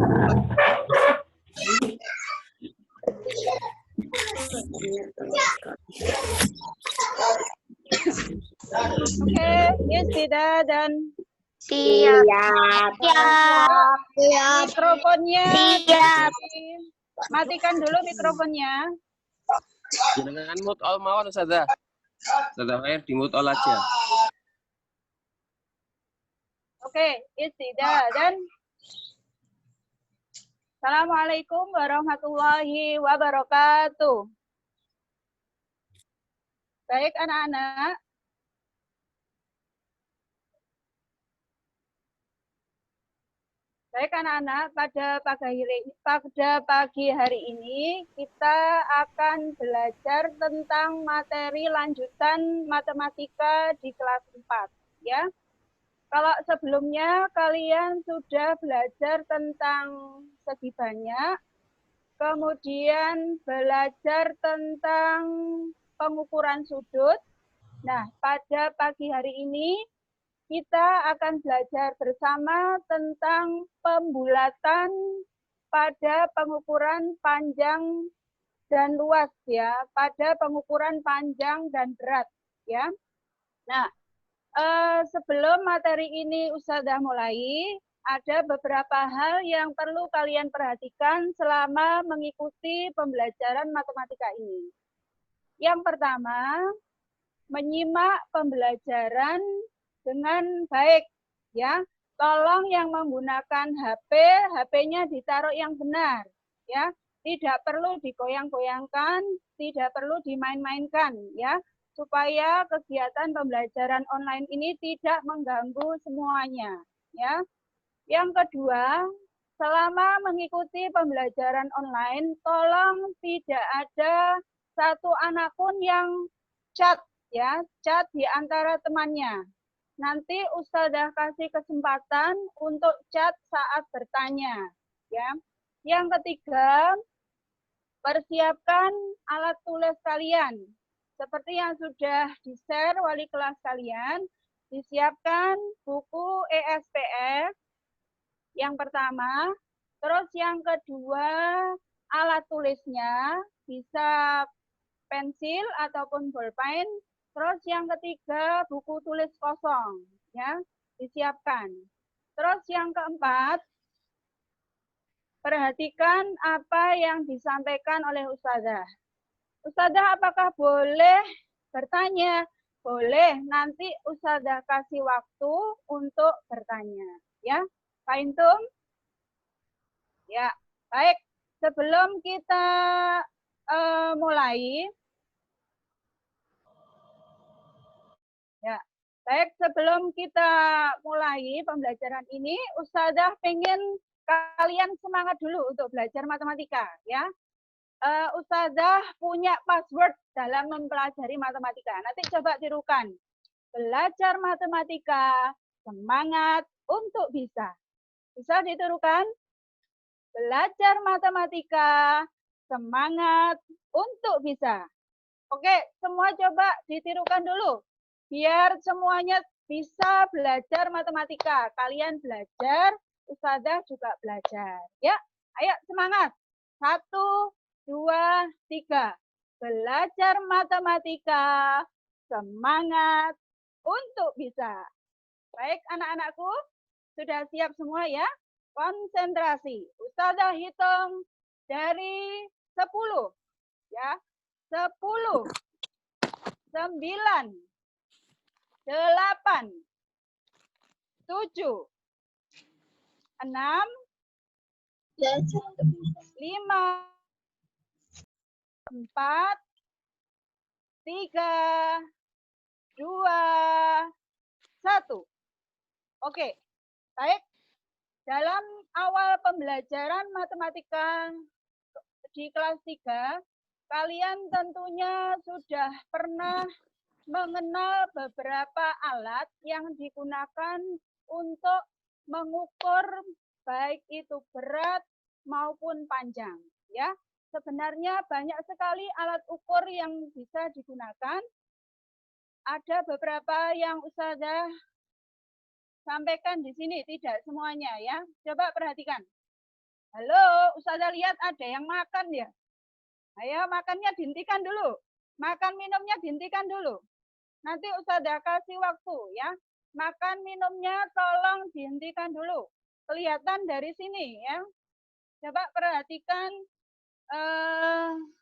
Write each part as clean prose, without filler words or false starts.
Oke, yes, tidak dan Siap. Siap. mikrofonnya Siap. matikan dulu mikrofonnya. Jangan mute all mawon Ustazah. Ustazah Khair di mute all aja. Oke, yes, tidak dan Assalamualaikum warahmatullahi wabarakatuh. Baik anak-anak. Baik anak-anak, pada pagi hari ini kita akan belajar tentang materi lanjutan matematika di kelas 4 ya. Kalau sebelumnya kalian sudah belajar tentang segi banyak, kemudian belajar tentang pengukuran sudut. Nah, pada pagi hari ini kita akan belajar bersama tentang pembulatan pada pengukuran panjang dan luas ya, pada pengukuran panjang dan berat ya. Nah, sebelum materi ini Ustazah mulai, ada beberapa hal yang perlu kalian perhatikan selama mengikuti pembelajaran matematika ini. Yang pertama, menyimak pembelajaran dengan baik ya. Tolong yang menggunakan HP, HP-nya ditaruh yang benar ya. Tidak perlu digoyang-goyangkan, tidak perlu dimain-mainkan ya, supaya kegiatan pembelajaran online ini tidak mengganggu semuanya ya. Yang kedua, selama mengikuti pembelajaran online, tolong tidak ada satu anak pun yang chat ya, chat di antara temannya. Nanti Ustazah kasih kesempatan untuk chat saat bertanya ya. Yang ketiga, persiapkan alat tulis kalian. Seperti yang sudah di-share wali kelas kalian, disiapkan buku ESPS yang pertama, terus yang kedua alat tulisnya bisa pensil ataupun bolpen. Terus yang ketiga buku tulis kosong ya, disiapkan. Terus yang keempat, perhatikan apa yang disampaikan oleh Ustazah. Ustazah apakah boleh bertanya? Boleh, nanti Ustazah kasih waktu untuk bertanya ya. Fahim? Ya, baik. Sebelum kita mulai, ya, baik, sebelum kita mulai pembelajaran ini, Ustazah pengen kalian semangat dulu untuk belajar matematika, ya. Ustazah punya password dalam mempelajari matematika. Nanti coba tirukan. Belajar matematika, semangat untuk bisa. Bisa ditirukan? Belajar matematika, semangat untuk bisa. Oke, semua coba ditirukan dulu. Biar semuanya bisa belajar matematika. Kalian belajar, Ustazah juga belajar. Ya, ayo semangat. 1, 2, 3. Belajar matematika, semangat untuk bisa. Baik anak-anakku, sudah siap semua ya? Konsentrasi. Ustazah hitung dari 10. Ya, 10, 9, 8, 7, 6, 5, 4, 3, 2, 1. Oke, baik. Dalam awal pembelajaran matematika di kelas 3, kalian tentunya sudah pernah mengenal beberapa alat yang digunakan untuk mengukur baik itu berat maupun panjang. Ya, sebenarnya banyak sekali alat ukur yang bisa digunakan. Ada beberapa yang Ustazah sampaikan di sini, tidak semuanya ya. Coba perhatikan. Halo, Ustazah lihat ada yang makan ya. Ayo makannya dihentikan dulu. Makan minumnya dihentikan dulu. Nanti Ustazah kasih waktu ya. Makan minumnya tolong dihentikan dulu. Kelihatan dari sini ya. Coba perhatikan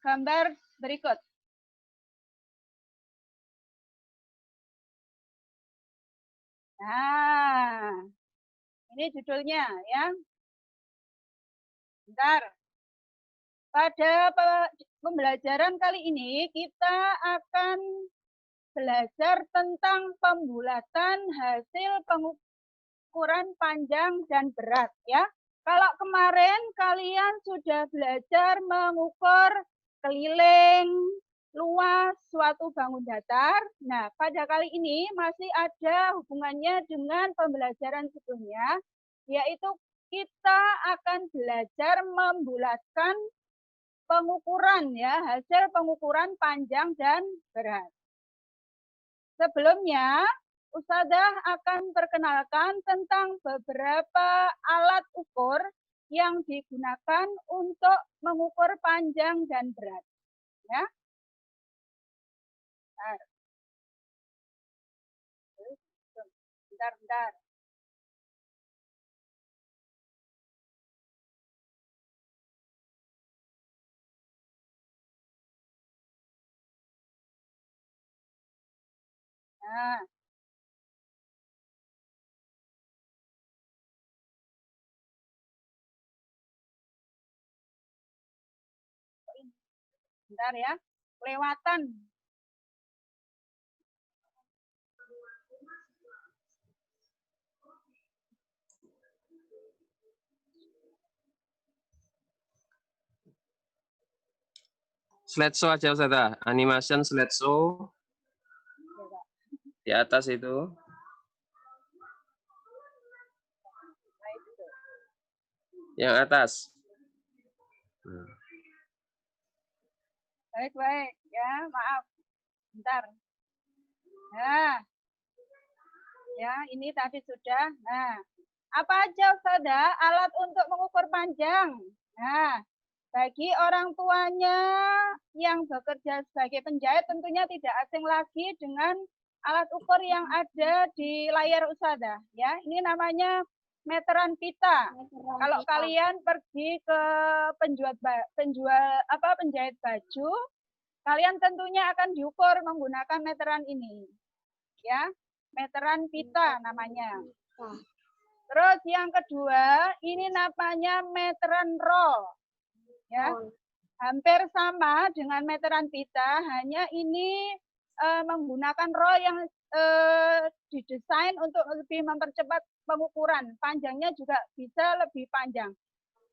gambar berikut. Nah, ini judulnya ya. Bentar. Pada pembelajaran kali ini kita akan belajar tentang pembulatan hasil pengukuran panjang dan berat ya. Kalau kemarin kalian sudah belajar mengukur keliling luas suatu bangun datar. Nah, pada kali ini masih ada hubungannya dengan pembelajaran sebelumnya, yaitu kita akan belajar membulatkan pengukuran ya, hasil pengukuran panjang dan berat. Sebelumnya, Ustazah akan perkenalkan tentang beberapa alat ukur yang digunakan untuk mengukur panjang dan berat. Ya. Bentar. Nah. Bentar ya, kelewatan. Slideshow aja Ustazah. Animation slideshow. Di atas itu. Yang atas. Baik ya, maaf. Bentar. Nah. Ya, ini tadi sudah. Nah, apa aja Ustazah alat untuk mengukur panjang? Nah, bagi orang tuanya yang bekerja sebagai penjahit tentunya tidak asing lagi dengan alat ukur yang ada di layar Ustazah. Ya, ini namanya meteran pita. Kalau kalian pergi ke penjahit baju, kalian tentunya akan diukur menggunakan meteran ini. Ya, meteran pita namanya. Terus yang kedua, ini namanya meteran roll. Ya, hampir sama dengan meteran pita, hanya ini menggunakan roll yang didesain untuk lebih mempercepat pengukuran. Panjangnya juga bisa lebih panjang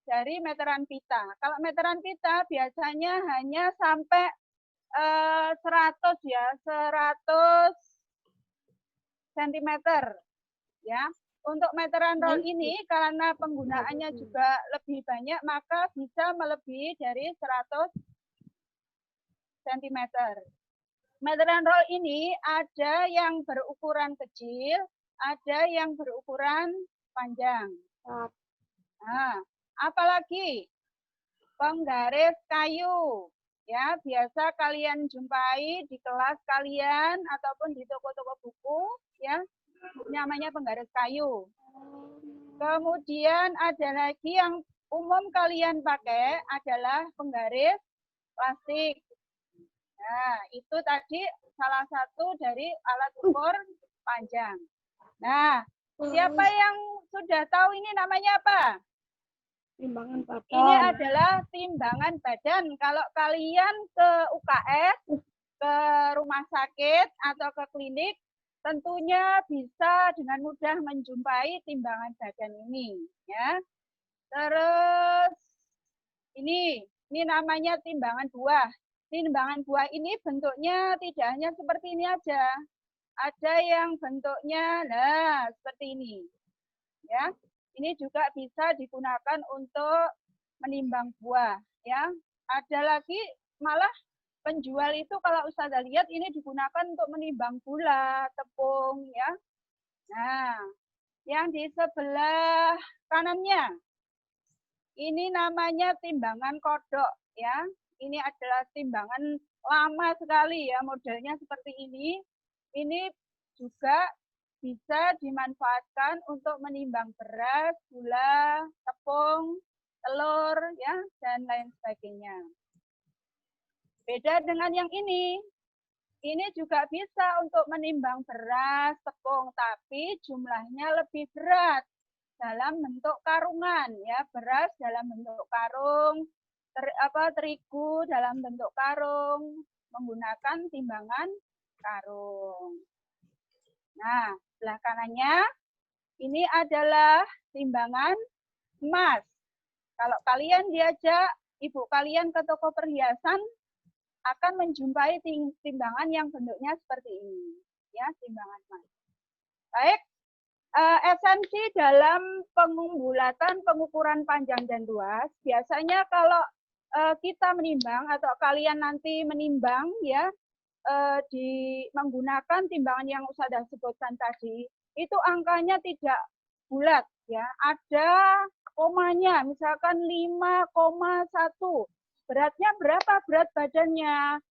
dari meteran pita. Kalau meteran pita biasanya hanya sampai 100 ya, 100 cm ya. Untuk meteran roll ini karena penggunaannya juga lebih banyak maka bisa melebihi dari 100 cm. Meteran roll ini ada yang berukuran kecil, ada yang berukuran panjang. Nah, apalagi penggaris kayu. Ya, biasa kalian jumpai di kelas kalian ataupun di toko-toko buku ya. Namanya penggaris kayu. Kemudian ada lagi yang umum kalian pakai adalah penggaris plastik. Nah, itu tadi salah satu dari alat ukur panjang. Nah, siapa yang sudah tahu ini namanya apa? Timbangan badan. Ini adalah timbangan badan. Kalau kalian ke UKS, ke rumah sakit atau ke klinik, tentunya bisa dengan mudah menjumpai timbangan badan ini, ya. Terus ini namanya timbangan buah. Timbangan buah ini bentuknya tidak hanya seperti ini aja. Ada yang bentuknya seperti ini. Ya. Ini juga bisa digunakan untuk menimbang buah, ya. Ada lagi malah penjual itu kalau Ustazah lihat ini digunakan untuk menimbang gula, tepung ya. Nah, yang di sebelah kanannya Ini namanya timbangan kodok ya. Ini adalah timbangan lama sekali ya, modelnya seperti ini. Ini juga bisa dimanfaatkan untuk menimbang beras, gula, tepung, telur ya, dan lain sebagainya. Beda dengan yang ini. Ini juga bisa untuk menimbang beras, tepung, tapi jumlahnya lebih berat dalam bentuk karungan ya, beras dalam bentuk karung, terigu dalam bentuk karung, menggunakan timbangan karung. Nah, sebelah kanannya ini adalah timbangan emas. Kalau kalian diajak ibu kalian ke toko perhiasan, akan menjumpai timbangan yang bentuknya seperti ini, ya, timbangan emas. Baik, esensi dalam pengumbulatan pengukuran panjang dan luas, biasanya kalau kita menimbang atau kalian nanti menimbang ya, menggunakan timbangan yang sudah sebutkan tadi, itu angkanya tidak bulat ya, ada komanya, misalkan 5,1. Beratnya berapa berat badannya?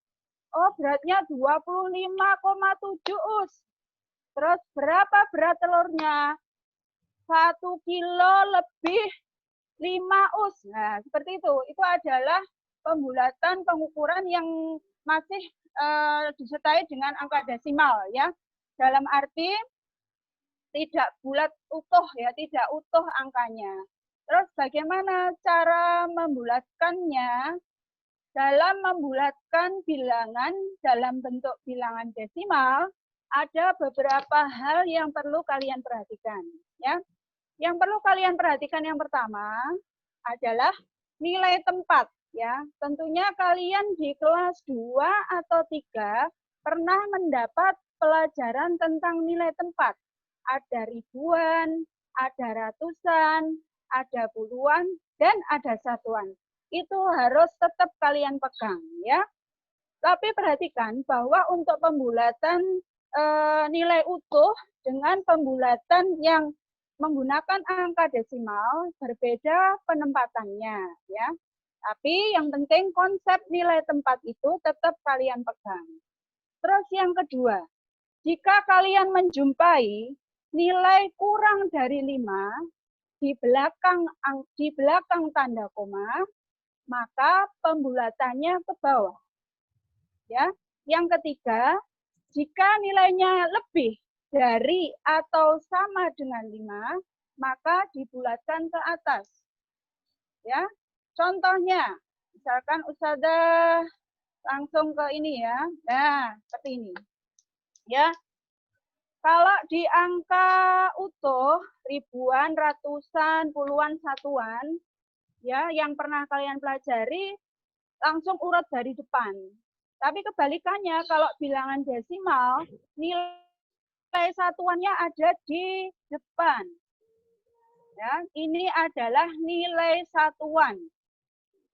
Oh, beratnya 25,7 us. Terus berapa berat telurnya? 1 kilo lebih 5 us. Nah, seperti itu. Itu adalah pembulatan pengukuran yang masih disertai dengan angka desimal ya. Dalam arti tidak bulat utuh ya, tidak utuh angkanya. Terus bagaimana cara membulatkannya? Dalam membulatkan bilangan dalam bentuk bilangan desimal, ada beberapa hal yang perlu kalian perhatikan. Ya. Yang perlu kalian perhatikan yang pertama adalah nilai tempat. Ya. Tentunya kalian di kelas 2 atau 3 pernah mendapat pelajaran tentang nilai tempat. Ada ribuan, ada ratusan, ada puluhan, dan ada satuan. Itu harus tetap kalian pegang ya. Tapi perhatikan bahwa untuk pembulatan nilai utuh dengan pembulatan yang menggunakan angka desimal berbeda penempatannya ya. Tapi yang penting konsep nilai tempat itu tetap kalian pegang. Terus yang kedua, jika kalian menjumpai nilai kurang dari 5 di belakang tanda koma, maka pembulatannya ke bawah. Ya. Yang ketiga, jika nilainya lebih dari atau sama dengan 5, maka dibulatkan ke atas. Ya. Contohnya, misalkan Ustazah langsung ke ini ya. Nah, seperti ini. Ya. Kalau di angka utuh, ribuan, ratusan, puluhan, satuan, ya, yang pernah kalian pelajari langsung urut dari depan. Tapi kebalikannya kalau bilangan desimal nilai satuannya ada di depan. Ya, ini adalah nilai satuan.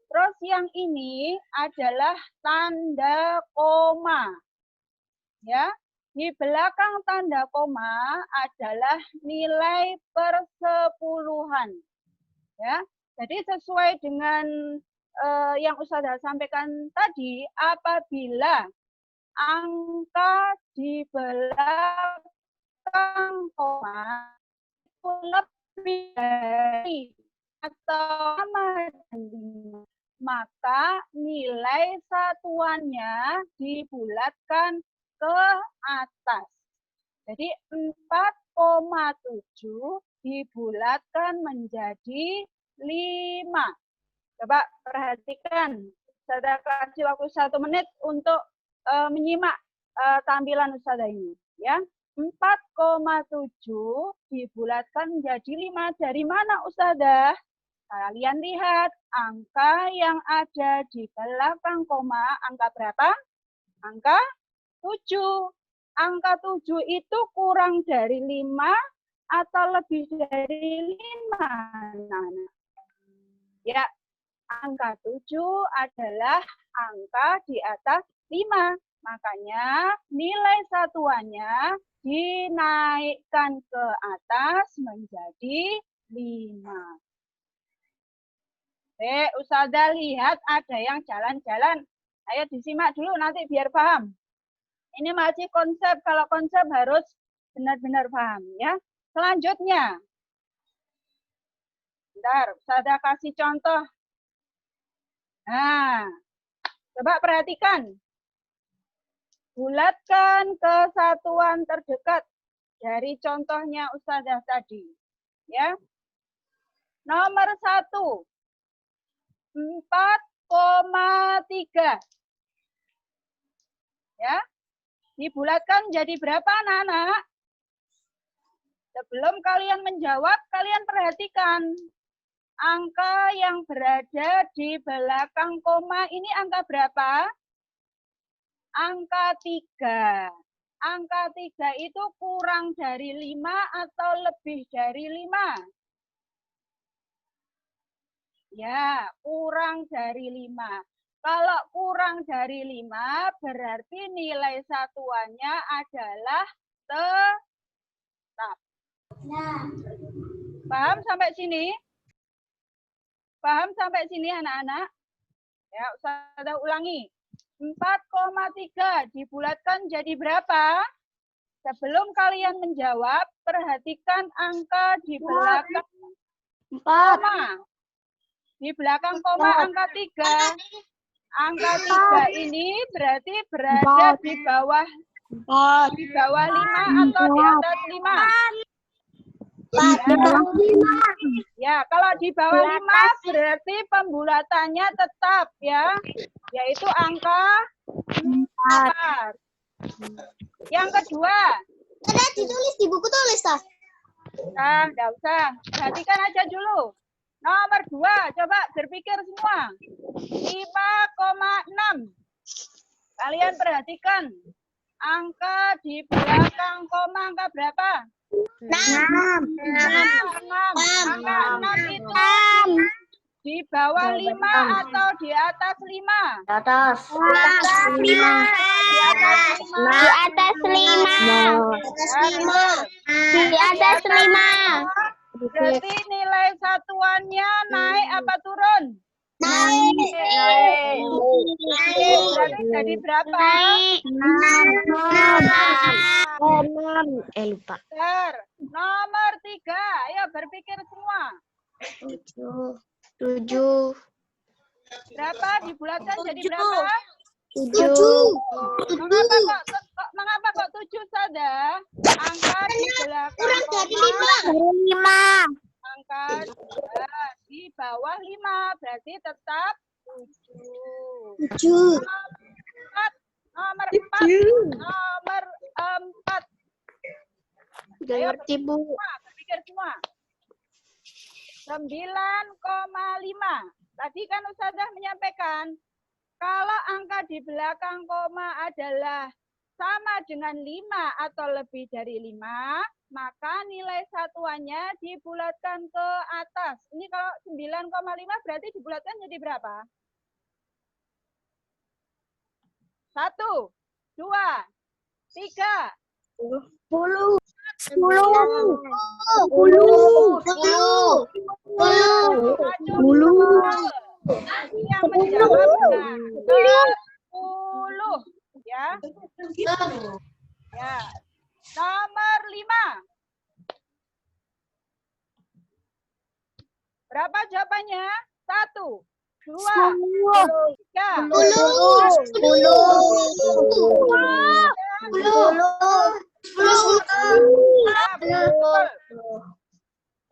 Terus yang ini adalah tanda koma. Ya, di belakang tanda koma adalah nilai persepuluhan. Ya. Jadi sesuai dengan yang Ustazah sampaikan tadi, apabila angka di belakang koma itu lebih dari atau sama dengan 5, maka nilai satuannya dibulatkan ke atas. Jadi 4,7 dibulatkan menjadi 5. Coba perhatikan. Saya kasih waktu 1 menit untuk menyimak tampilan Ustazah ini. Ya. 4,7 dibulatkan menjadi 5. Dari mana Ustazah? Kalian lihat angka yang ada di belakang koma, angka berapa? Angka 7. Angka 7 itu kurang dari 5 atau lebih dari 5. Nah, ya, angka 7 adalah angka di atas 5. Makanya nilai satuannya dinaikkan ke atas menjadi 5. Ustazah lihat ada yang jalan-jalan. Ayo disimak dulu nanti biar paham. Ini masih konsep, kalau konsep harus benar-benar paham ya. Selanjutnya. Bentar, Ustazah kasih contoh. Nah, coba perhatikan. Bulatkan kesatuan terdekat dari contohnya Ustazah tadi. Ya. Nomor 1. 4,3. Ya. Dibulatkan jadi berapa anak-anak? Sebelum kalian menjawab, kalian perhatikan. Angka yang berada di belakang koma ini angka berapa? Angka 3. Angka 3 itu kurang dari 5 atau lebih dari 5? Ya, kurang dari 5. Kalau kurang dari 5, berarti nilai satuannya adalah tetap. Paham sampai sini? Paham sampai sini anak-anak? Ya, Ustazah ulangi. 4,3 dibulatkan jadi berapa? Sebelum kalian menjawab, perhatikan angka di belakang 4. koma. Di belakang koma angka 3. Angka 3 ini berarti berada di bawah 5 atau di atas 5? Ya, kalau di bawah 5 berarti pembulatannya tetap ya, yaitu angka 4. Yang kedua. Ada ditulis di buku tulis, Tas. Nah, enggak usah. Perhatikan aja dulu. Nomor 2, coba berpikir semua. 5,6. Kalian perhatikan. Angka di belakang koma angka berapa? 6. 6. Angka 6 itu di bawah 5 atau di atas 5? Di atas. Di atas 5. Di atas 5. Di atas 5. Berarti nilai satuannya naik apa turun? Naik. Berarti jadi berapa? 6. Lupa. Benar. Nomor 3. Ayo berpikir semua. 7. Berapa dibulatkan jadi berapa? 7. Mengapa kok 7 saja? Angka di belakang Kurang dari koma. 5. Angka di bawah 5. Berarti tetap 7. 7. Nomor 4. Nomor 4. Gak ngerti, Bu. Berpikir semua. 9,5. Tadi kan Ustazah menyampaikan, kalau angka di belakang koma adalah sama dengan 5 atau lebih dari 5, maka nilai satuannya dibulatkan ke atas. Ini kalau 9,5 berarti dibulatkan jadi berapa? 1, 2, 3. 10. 10. Yang menjawab benar. 10. Ya. Ya. Nomor 5. Berapa jawabannya? 1, 2, 3. 10.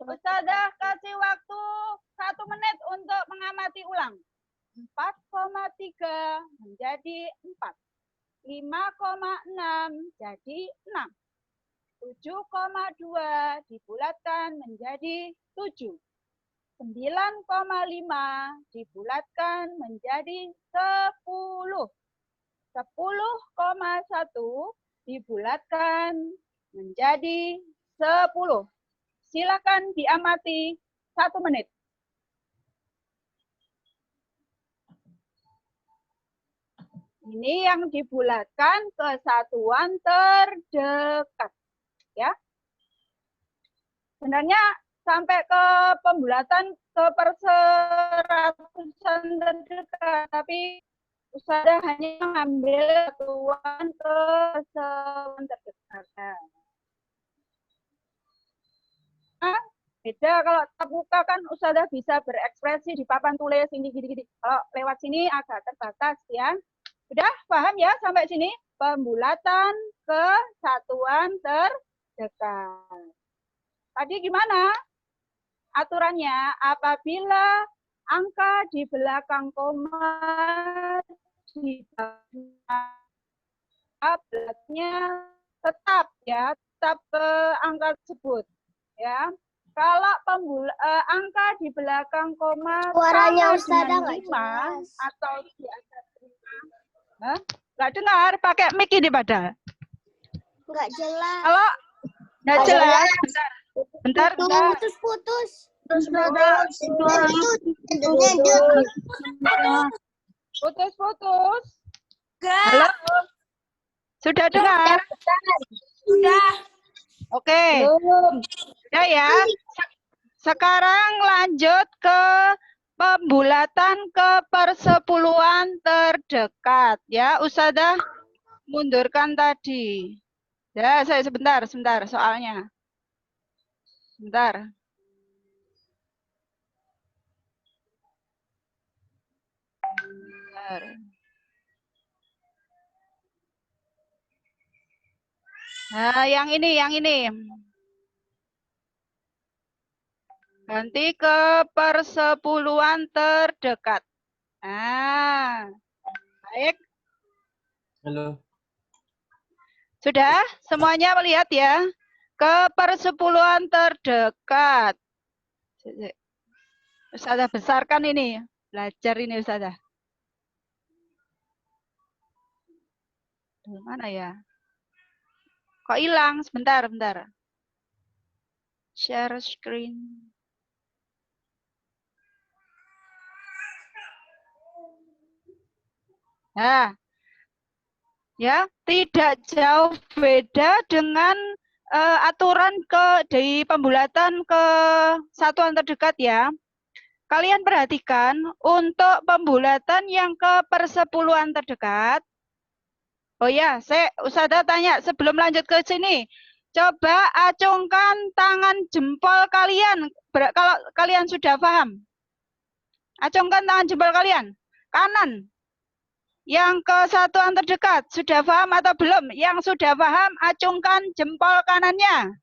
Ustazah kasih waktu 1 menit untuk mengamati ulang. 4,3 menjadi 4. 5,6 jadi 6. 7,2 dibulatkan menjadi 7. 9,5 dibulatkan menjadi 10. 10,1 dibulatkan menjadi 10. Silakan diamati 1 menit. Ini yang dibulatkan kesatuan terdekat. Ya. Sebenarnya sampai ke pembulatan ke perseratan ratusan terdekat, tapi Ustazah hanya mengambil satuan ke persatuan terdekat. Nah, beda kalau tatap muka kan Ustazah bisa berekspresi di papan tulis ini gini-gini. Kalau lewat sini agak terbatas ya. Sudah paham ya sampai sini? Pembulatan ke satuan terdekat. Tadi gimana? Aturannya apabila angka di belakang koma di belakangnya tetap ya, tetap ke angka tersebut ya. Kalau angka di belakang koma Suaranya sama Ustazah dengan nggak 5 jelas. atau di atas 5, nggak dengar, pakai mic ini pada. Nggak jelas. Kalau nggak jelas, bentar. Putus-putus. Putus-putus. Halo. Sudah dengar? Sudah. Oke. Sudah ya. Sekarang lanjut ke pembulatan ke persepuluhan terdekat. Ya, Ustazah mundurkan tadi. Ya, saya sebentar soalnya. Sebentar. Nah, yang ini. Ganti ke persepuluhan terdekat. Nah, baik. Halo. Sudah? Semuanya melihat ya? Ke persepuluhan terdekat. Ustazah besarkan ini. Belajar ini Ustazah. Mana ya? Kok hilang? Sebentar. Share screen. Nah, ya tidak jauh beda dengan aturan di pembulatan ke satuan terdekat ya. Kalian perhatikan untuk pembulatan yang ke persepuluhan terdekat. Oh ya, Ustazah tanya sebelum lanjut ke sini. Coba acungkan tangan jempol kalian kalau kalian sudah paham. Acungkan tangan jempol kalian. Kanan. Yang ke satuan terdekat, sudah paham atau belum? Yang sudah paham, acungkan jempol kanannya.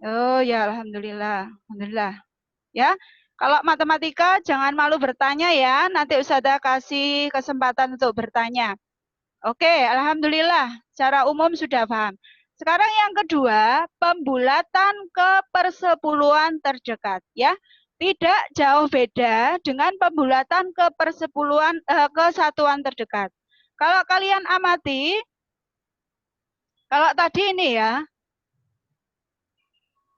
Oh ya, Alhamdulillah. Ya, kalau matematika jangan malu bertanya ya. Nanti Ustazah kasih kesempatan untuk bertanya. Oke, Alhamdulillah. Secara umum sudah paham. Sekarang yang kedua, pembulatan ke persepuluhan terdekat. Ya, tidak jauh beda dengan pembulatan ke persepuluhan ke satuan terdekat. Kalau kalian amati, kalau tadi ini ya.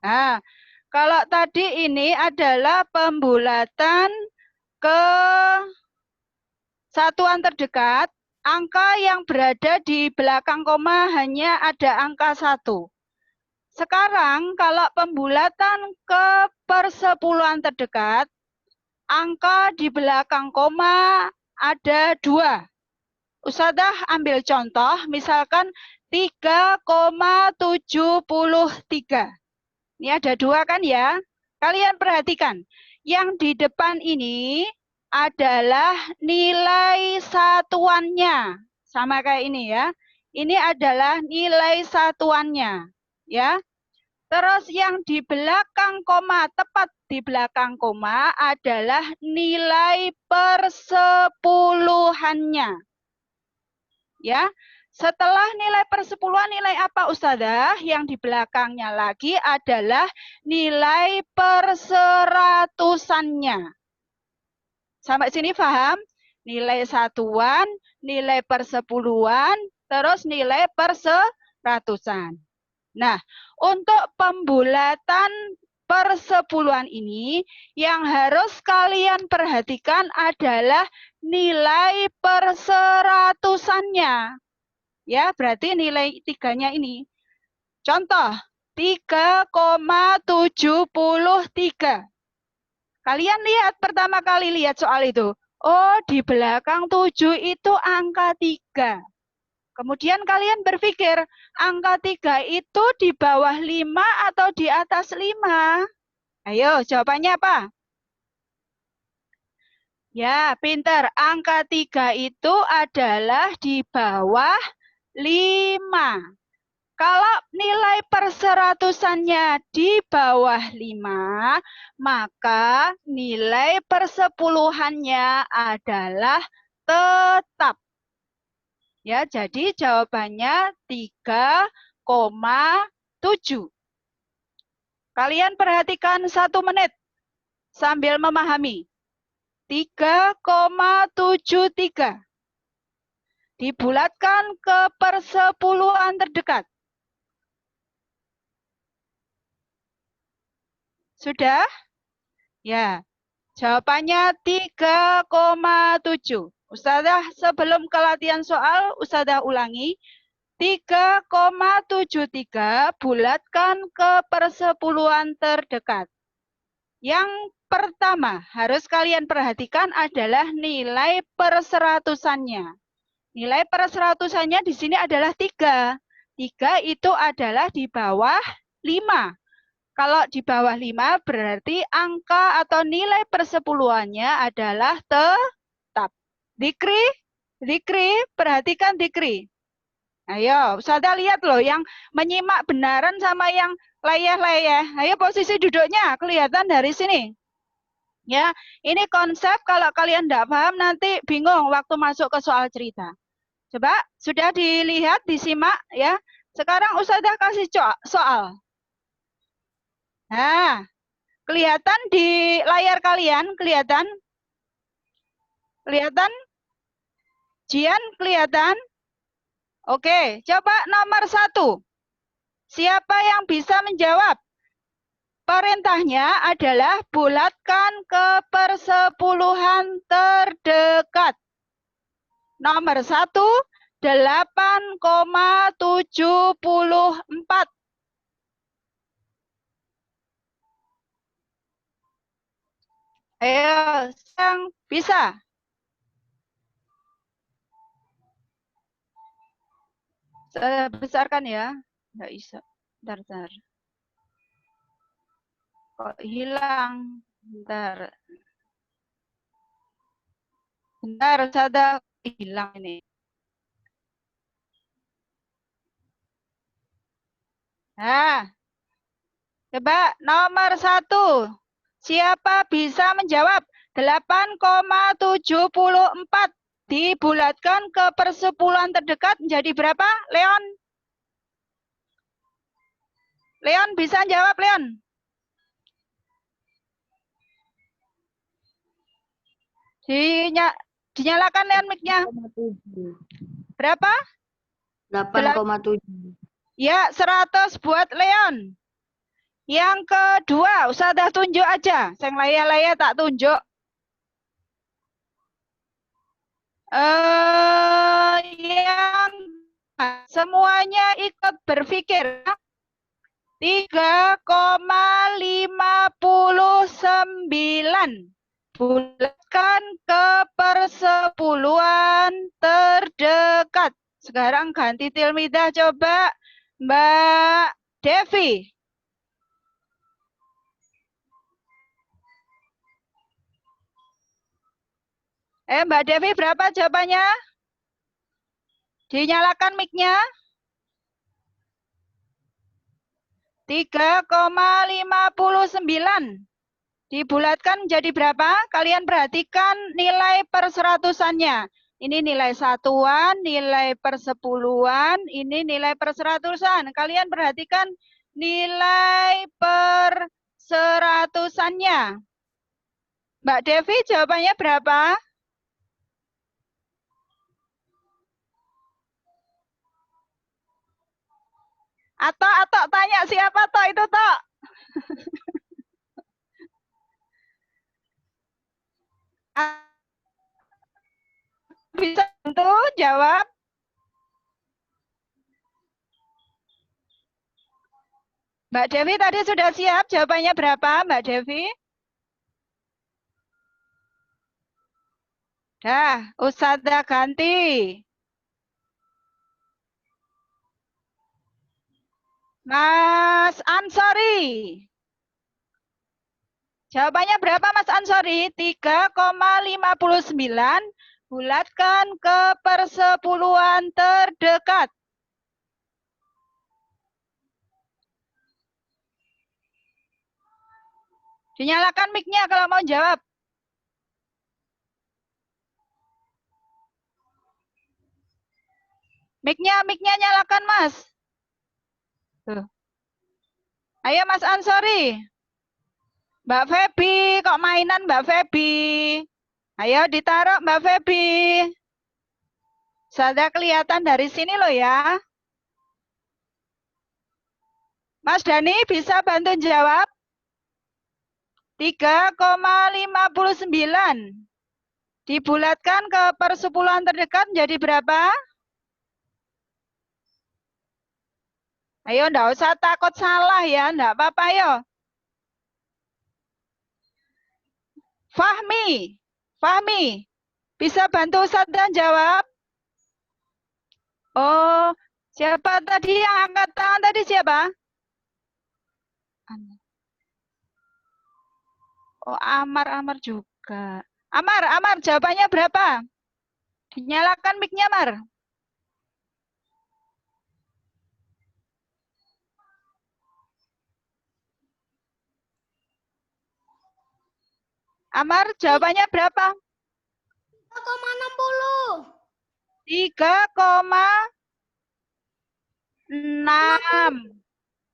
Nah, kalau tadi ini adalah pembulatan ke satuan terdekat, angka yang berada di belakang koma hanya ada angka 1. Sekarang kalau pembulatan ke persepuluhan terdekat, angka di belakang koma ada 2. Ustazah ambil contoh, misalkan 3,73. Ini ada 2 kan ya? Kalian perhatikan, yang di depan ini adalah nilai satuannya. Sama kayak ini ya. Ini adalah nilai satuannya. Ya. Terus yang di belakang koma, tepat di belakang koma adalah nilai persepuluhannya. Ya. Setelah nilai persepuluhan, nilai apa Ustazah? Yang di belakangnya lagi adalah nilai perseratusannya. Sampai sini paham? Nilai satuan, nilai persepuluhan, terus nilai perseratusan. Nah, untuk pembulatan persepuluhan ini, yang harus kalian perhatikan adalah nilai perseratusannya. Ya, berarti nilai 3-nya ini. Contoh, 3,73. Kalian lihat pertama kali lihat soal itu. Oh, di belakang 7 itu angka 3. Kemudian kalian berpikir, angka 3 itu di bawah 5 atau di atas 5? Ayo, jawabannya apa? Ya, pinter. Angka 3 itu adalah di bawah 5. Kalau nilai perseratusannya di bawah 5, maka nilai persepuluhannya adalah tetap. Ya, jadi jawabannya 3,7. Kalian perhatikan 1 menit sambil memahami. 3,73. Dibulatkan ke persepuluhan terdekat. Sudah? Ya. Jawabannya 3,7. Ustazah sebelum ke latihan soal, Ustazah ulangi. 3,73 bulatkan ke persepuluhan terdekat. Yang pertama harus kalian perhatikan adalah nilai perseratusannya. Nilai perseratusannya di sini adalah 3. 3 itu adalah di bawah 5. Kalau di bawah 5 berarti angka atau nilai persepuluhannya adalah tetap. Dikri, perhatikan Dikri. Ayo, Ustazah lihat loh yang menyimak benaran sama yang layah-layah. Ayo posisi duduknya kelihatan dari sini. Ya, ini konsep kalau kalian tidak paham nanti bingung waktu masuk ke soal cerita. Coba, sudah dilihat, disimak ya. Sekarang Ustazah kasih soal. Nah, kelihatan di layar kalian, kelihatan? Kelihatan? Jian, kelihatan? Oke, coba nomor 1. Siapa yang bisa menjawab? Perintahnya adalah bulatkan ke persepuluhan terdekat. Nomor 1, 8,74. Ayo, yang bisa. Saya besarkan ya. Nggak bisa. Bentar. Kok hilang? Bentar. Saya hilang ini. Nah, coba nomor 1. Siapa bisa menjawab? 8,74 dibulatkan ke persepuluhan terdekat menjadi berapa? Leon? Leon bisa jawab, Leon? Dinyalakan Leon mic-nya. Berapa? 8,7. Ya, 100 buat Leon. Yang kedua, Ustazah tunjuk aja. Yang layar-layar tak tunjuk. Yang semuanya ikut berpikir. 3,59. Bulatkan ke persepuluhan terdekat. Sekarang ganti tilmidah coba Mbak Devi. Mbak Devi berapa jawabannya? Dinyalakan mic-nya. 3,59. Dibulatkan jadi berapa? Kalian perhatikan nilai perseratusannya. Ini nilai satuan, nilai persepuluhan, ini nilai perseratusan. Kalian perhatikan nilai perseratusannya. Mbak Devi jawabannya berapa? Atau tanya siapa toh itu toh? Bisa bantu jawab? Mbak Devi tadi sudah siap jawabannya berapa Mbak Devi? Dah, Ustadzah ganti. Mas Ansori. Jawabannya berapa Mas Ansori? 3,59 bulatkan ke persepuluhan terdekat. Dinyalakan mic-nya kalau mau jawab. Mic-nya nyalakan Mas. Tuh. Ayo Mas Ansori. Mbak Febi, kok mainan Mbak Febi? Ayo ditaruh Mbak Febi. Sudah kelihatan dari sini loh ya. Mas Dani bisa bantu jawab? 3,59 dibulatkan ke persepuluhan terdekat jadi berapa? Ayo, enggak usah takut salah ya, enggak apa-apa ayo. Fahmi, bisa bantu Ustadzah jawab? Oh, siapa tadi yang angkat tangan tadi siapa? Oh, Amar juga. Amar, jawabannya berapa? Dinyalakan mic-nya, Amar. Amar, jawabannya berapa? 3,60. 3,6.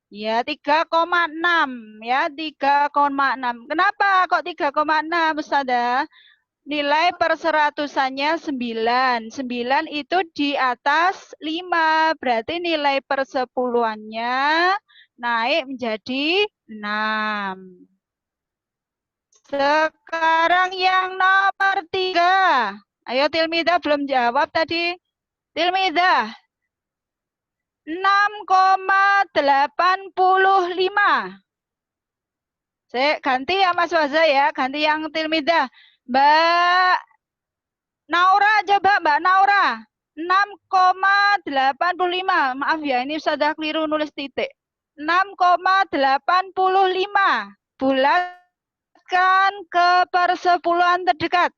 Ya, 3,6 ya, 3,6. Kenapa kok 3,6, Ustadzah? Nilai perseratusannya 9. 9 itu di atas 5. Berarti nilai persepuluhannya naik menjadi 6. Sekarang yang nomor 3. Ayo Tilmidah belum jawab tadi. Tilmidah. 6,85. Saya ganti ya Mas Waza ya, ganti yang Tilmidah. Mbak Naura, coba Mbak Naura. 6,85. Maaf ya, ini sudah keliru nulis titik. 6,85. Bulatkan ke persepuluhan terdekat.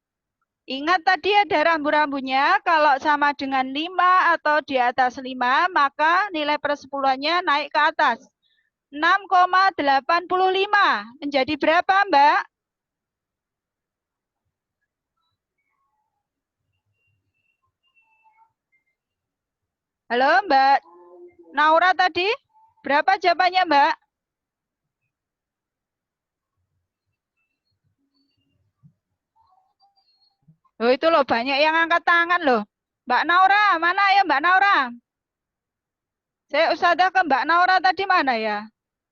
Ingat tadi ada rambu-rambunya, kalau sama dengan 5 atau di atas 5, maka nilai persepuluhannya naik ke atas. 6,85 menjadi berapa, Mbak? Halo, Mbak Naura tadi? Berapa jawabannya, Mbak? Oh, itu loh, banyak yang angkat tangan loh. Mbak Naura, mana ya Mbak Naura? Saya Ustadzah ke Mbak Naura tadi mana ya?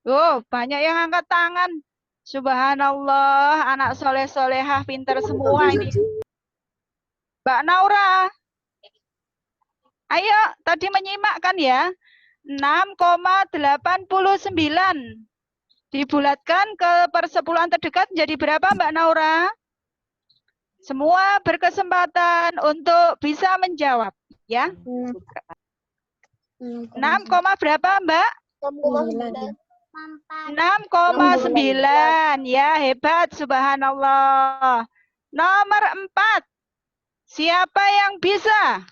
Oh, banyak yang angkat tangan. Subhanallah, anak soleh-solehah pinter semua ini. Mbak Naura. Ayo, tadi menyimak kan ya? 6,89. Dibulatkan ke persepuluhan terdekat jadi berapa Mbak Naura? Semua berkesempatan untuk bisa menjawab ya. 6, berapa Mbak? 6,9. Ya, hebat, subhanallah. Nomor 4. Siapa yang bisa?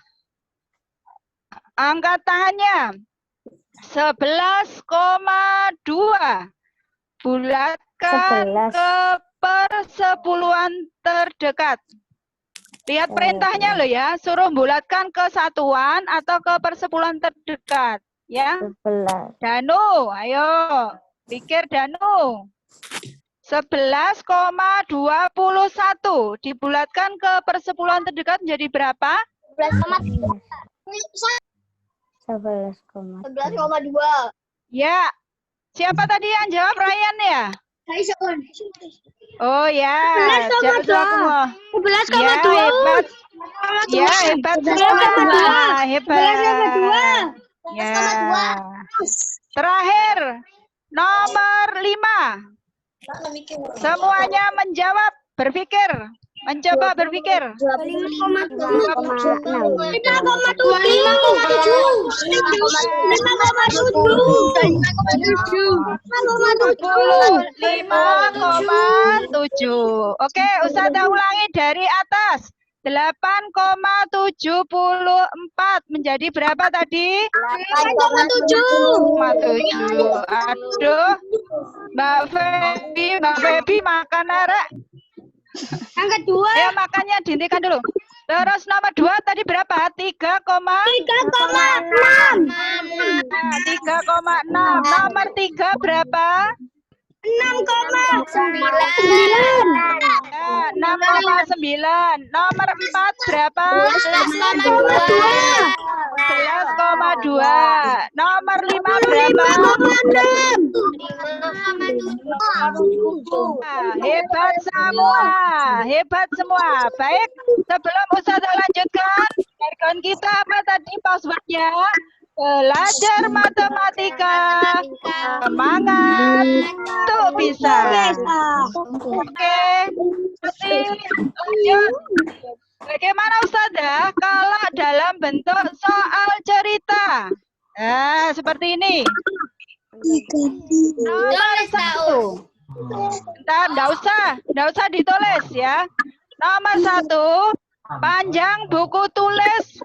Angkat tangannya. 11,2. Bulatkan ke persepuluhan terdekat. Lihat perintahnya loh ya, suruh bulatkan ke satuan atau ke persepuluhan terdekat. Ya, 11. Danu, ayo pikir Danu. 11,21 dibulatkan ke persepuluhan terdekat menjadi berapa? 11,2. Ya, siapa tadi yang jawab? Ryan ya? Oh ya, 11,2. 11,2. Ya, hebat. Ya, hebat semua. Hebat. Ya. Terakhir, nomor 5. Semuanya menjawab, berpikir. Mencoba berpikir. 5,7. Oke, Ustazah ulangi dari atas. 8,74 menjadi berapa tadi? 8,7. Aduh, Mbak Febi makan arek. Yang kedua. Ayo makannya dihentikan dulu. Terus nomor 2 tadi berapa? 3,6. 3,6. Nomor 3 berapa? 6,9. 6,9. Nomor 4 berapa? 11,2. Nomor 5 berapa? 5,6. Hebat semua. Hebat semua. Baik, sebelum Ustazah lanjutkan, jargon kita apa tadi passwordnya? Belajar matematika, semangat untuk bisa. Oke, lanjut. Bagaimana Ustazah kalau dalam bentuk soal cerita? Nah, seperti ini. Nomor 1. Bentar, enggak usah ditulis ya. Nomor 1, panjang buku tulis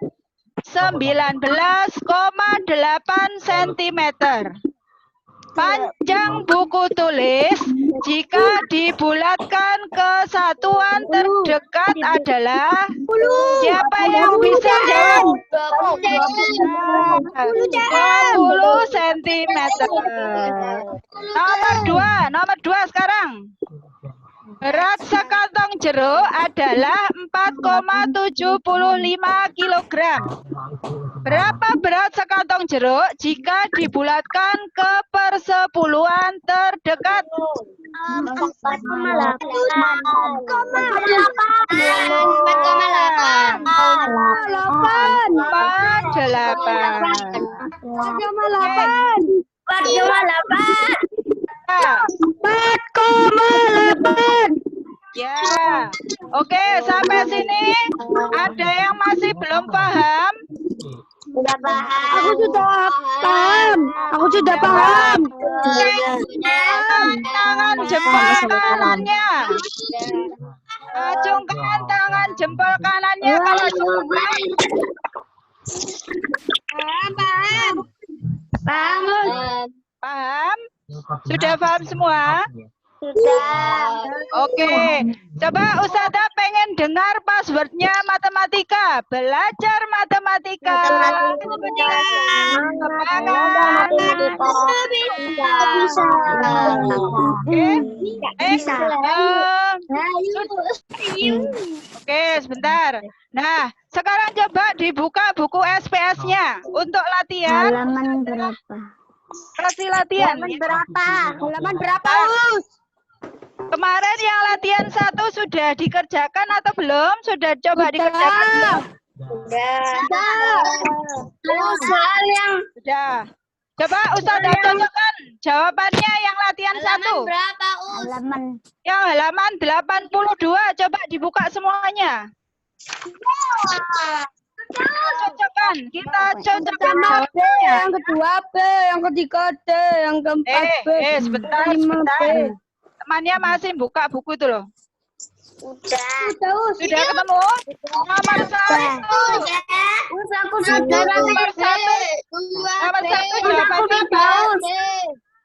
19,8 cm. Panjang buku tulis jika dibulatkan ke satuan terdekat adalah, siapa yang bisa jawab? 20 cm. Nomor 2 sekarang. Berat sekantong jeruk adalah 4,75 kg. Berapa berat sekantong jeruk jika dibulatkan ke persepuluhan terdekat? 4,8. 4,8. Ya, oke, sampai sini ada yang masih belum paham? Aku sudah paham. Tangan jempol kanannya. Acungkan tangan jempol kanannya kalau sudah. Paham? Sudah paham semua? Sudah. Oke, coba Ustazah pengen dengar passwordnya matematika. Belajar matematika. Semangat. Bisa. Oke, sebentar. Nah, sekarang coba dibuka buku SPS-nya untuk latihan. Halaman berapa? Kasih latihan. Halaman berapa, Us? Kemarin yang latihan 1 sudah dikerjakan atau belum? Sudah coba dikerjakan belum? Sudah. Coba Ustazah cocokkan jawabannya yang latihan 1. Berapa, Us? Yang halaman 82. Coba dibuka semuanya. Cocokkan. Kita cocokkan jawabannya. Yang kedua B, yang ketiga D, yang keempat B. Sebentar. Temannya masih buka buku itu loh. Sudah ketemu? Nomor 1. Aku sudah. Nomor 1 jawabannya apa?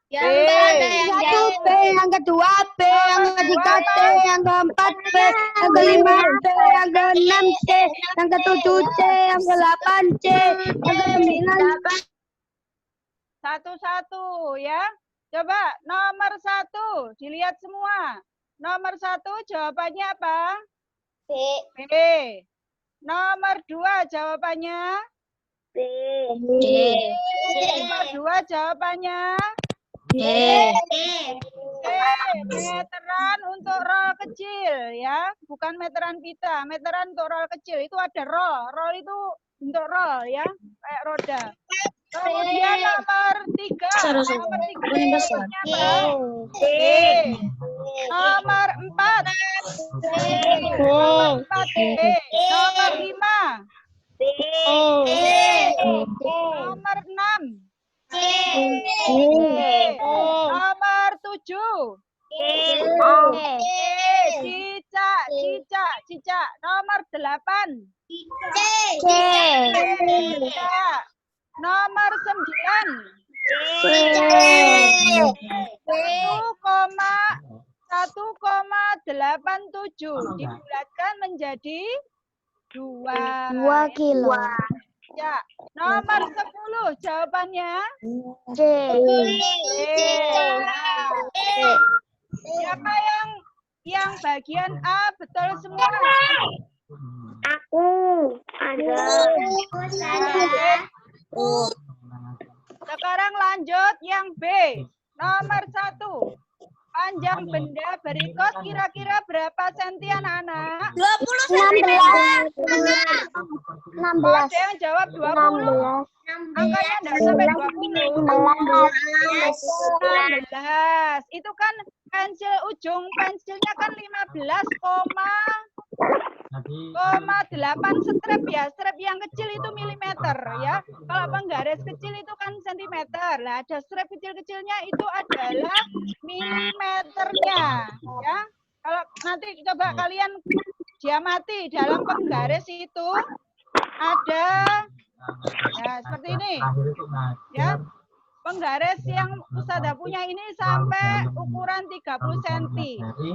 Yang satu B, yang kedua B, yang ketiga C, yang keempat B, yang kelima C, yang keenam C, yang ketujuh C, yang ke-8 C, yang ke-9 Satu-satu ya. Coba nomor 1 dilihat semua. Nomor 1 jawabannya apa? B. B. Nomor 2 jawabannya? B. Nomor 2 jawabannya? B. Meteran untuk roll kecil ya, bukan meteran pita. Meteran untuk roll kecil itu ada roll. Roll itu bentuk roll ya, kayak roda. Kemudian nomor 3. Nomor 3 jawabannya apa? B. Nomor 4. Nomor 4 B. Nomor 5. Nomor 6. Nomor 7. Cicak. Nomor 8. Cicak. Nomor 9. 1,87 dibulatkan menjadi 2 kilo. Ya, nomor 10 jawabannya. C. Siapa yang bagian A betul semua? Aku. Sekarang lanjut yang B. Nomor 1. Panjang benda berikut kira-kira berapa senti anak-anak? 16. Ada yang jawab 20. Angkanya enggak sampai 20. 16. Itu kan pensil, ujung pensilnya kan 15,8 strip ya. Strip yang kecil itu milimeter ya. Kalau penggaris kecil itu kan sentimeter. Lah ada strip kecil-kecilnya itu adalah milimeternya ya. Kalau nanti coba kalian diamati dalam penggaris itu ada ya seperti ini ya. Penggaris yang Ustazah punya ini sampai ukuran 30 cm.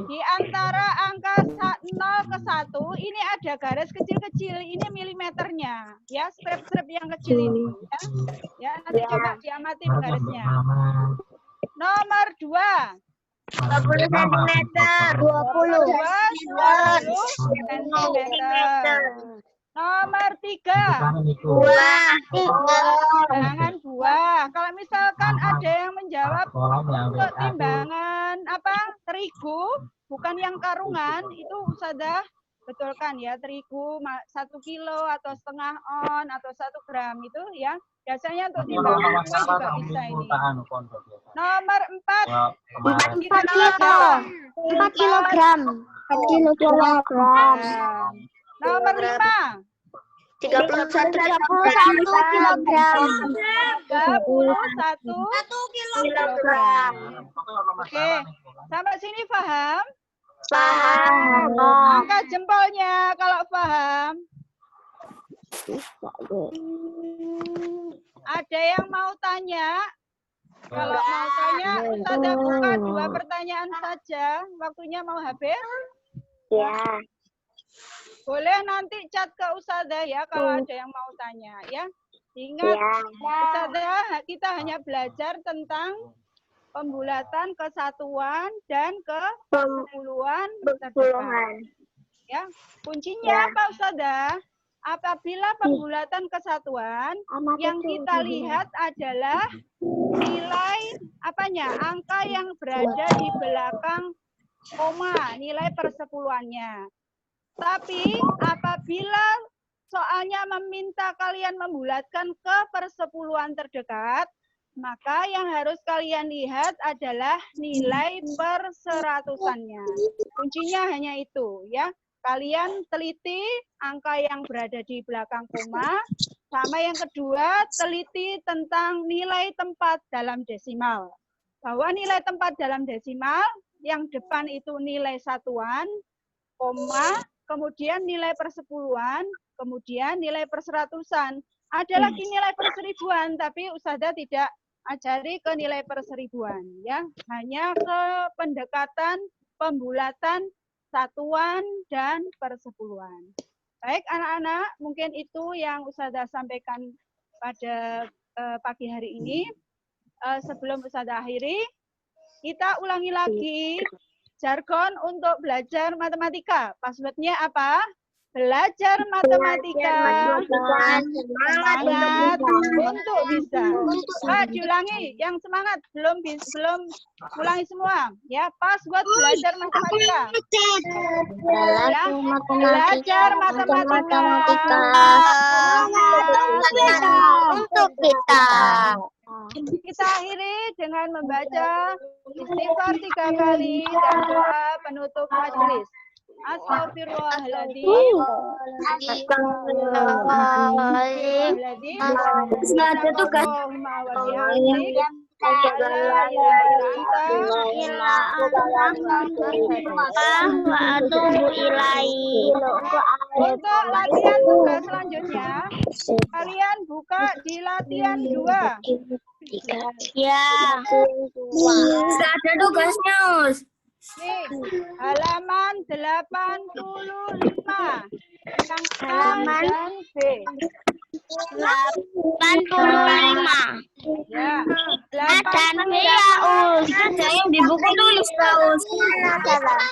Di antara angka 0 ke 1 ini ada garis kecil-kecil, ini milimeternya ya, strip-strip yang kecil ini ya. Nanti coba diamati penggarisnya. Nomor 2. 20 cm. 20 cm. Nomor 3. Timbangan buah. Kalau misalkan ada yang menjawab untuk timbangan terigu, bukan yang karungan, itu Ustazah betulkan ya, terigu 1 kilo atau setengah on atau 1 gram itu ya. Biasanya untuk timbangan buah juga bisa ini. Nomor 4. 4 kilogram. 4 kilogram. Nomor 5. 31 kilogram. 31 kilogram. Oke, sampai sini paham? Paham. Angkat jempolnya kalau paham. Ada yang mau tanya? Kalau mau tanya, Ustazah buka 2 pertanyaan saja. Waktunya mau habis? Ya. Boleh nanti chat ke Ustazah ya kalau ada yang mau tanya ya. Ingat, Ustazah kita hanya belajar tentang pembulatan kesatuan dan kesepuluhan terdekat. Ya, kuncinya apa Ustazah? Apabila pembulatan kesatuan yang kita lihat adalah nilai angka yang berada di belakang koma, nilai persepuluhannya. Tapi apabila soalnya meminta kalian membulatkan ke persepuluhan terdekat, maka yang harus kalian lihat adalah nilai perseratusannya. Kuncinya hanya itu ya. Kalian teliti angka yang berada di belakang koma, sama yang kedua teliti tentang nilai tempat dalam desimal. Bahwa nilai tempat dalam desimal yang depan itu nilai satuan, koma, kemudian nilai persepuluhan, kemudian nilai perseratusan. Ada lagi nilai perseribuan, tapi Ustazah tidak ajari ke nilai perseribuan ya, hanya ke pendekatan pembulatan satuan dan persepuluhan. Baik anak-anak, mungkin itu yang Ustazah sampaikan pada pagi hari ini. Sebelum Ustazah akhiri, kita ulangi lagi jargon untuk belajar matematika. Passwordnya apa? Belajar matematika, semangat untuk bisa. Diulangi, yang semangat belum ulangi semua. Ya, password belajar matematika. Belajar matematika, untuk kita. Kita akhiri dengan membaca istighfar 3 kali dan doa penutup majelis. Astagfirullahaladzim. Ada tugas. Allahumma wa bihamdik. La ilaha illa anta. Untuk latihan tugas selanjutnya, kalian buka di latihan 2. Ya. Ada tugasnya, Us. Nih, halaman 85. Yang A dan B. 85. Ya, Dan B ya, Us. Yang di buku tulis, Us.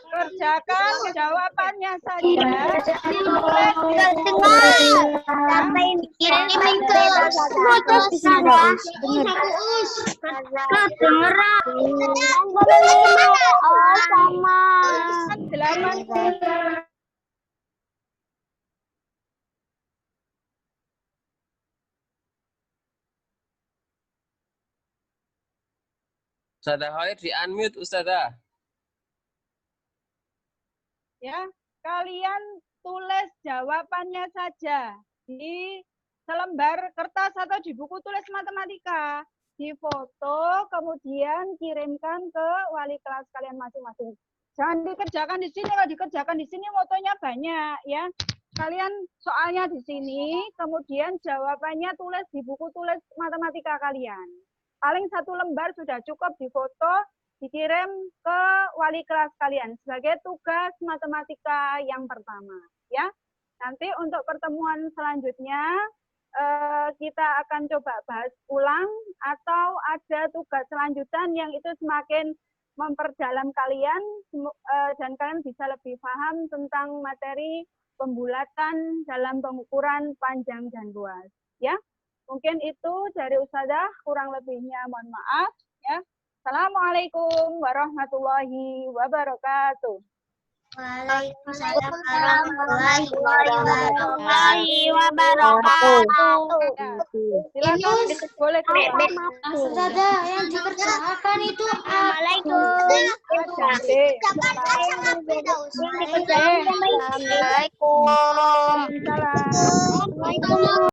kerjakan jawabannya saja. Tulis Sampai kirimin ke foto sama. Kedengeran. Sama. 8. Ustazah Khalid di unmute Ustazah. Ya, kalian tulis jawabannya saja di selembar kertas atau di buku tulis matematika, difoto kemudian kirimkan ke wali kelas kalian masing-masing. Jangan dikerjakan di sini, kalau dikerjakan di sini fotonya banyak ya. Kalian soalnya di sini, kemudian jawabannya tulis di buku tulis matematika kalian. Paling 1 lembar sudah cukup difoto, dikirim ke wali kelas kalian sebagai tugas matematika yang pertama ya. Nanti untuk pertemuan selanjutnya kita akan coba bahas ulang atau ada tugas selanjutan yang itu semakin memperdalam kalian dan kalian bisa lebih paham tentang materi pembulatan dalam pengukuran panjang dan luas ya. Mungkin itu dari Ustazah, kurang lebihnya mohon maaf ya. Assalamualaikum warahmatullahi wabarakatuh. Waalaikumsalam warahmatullahi wabarakatuh. Silakan boleh keluar. Ustazah, yang dikerjakan itu Assalamualaikum. Assalamualaikum. Assalamualaikum.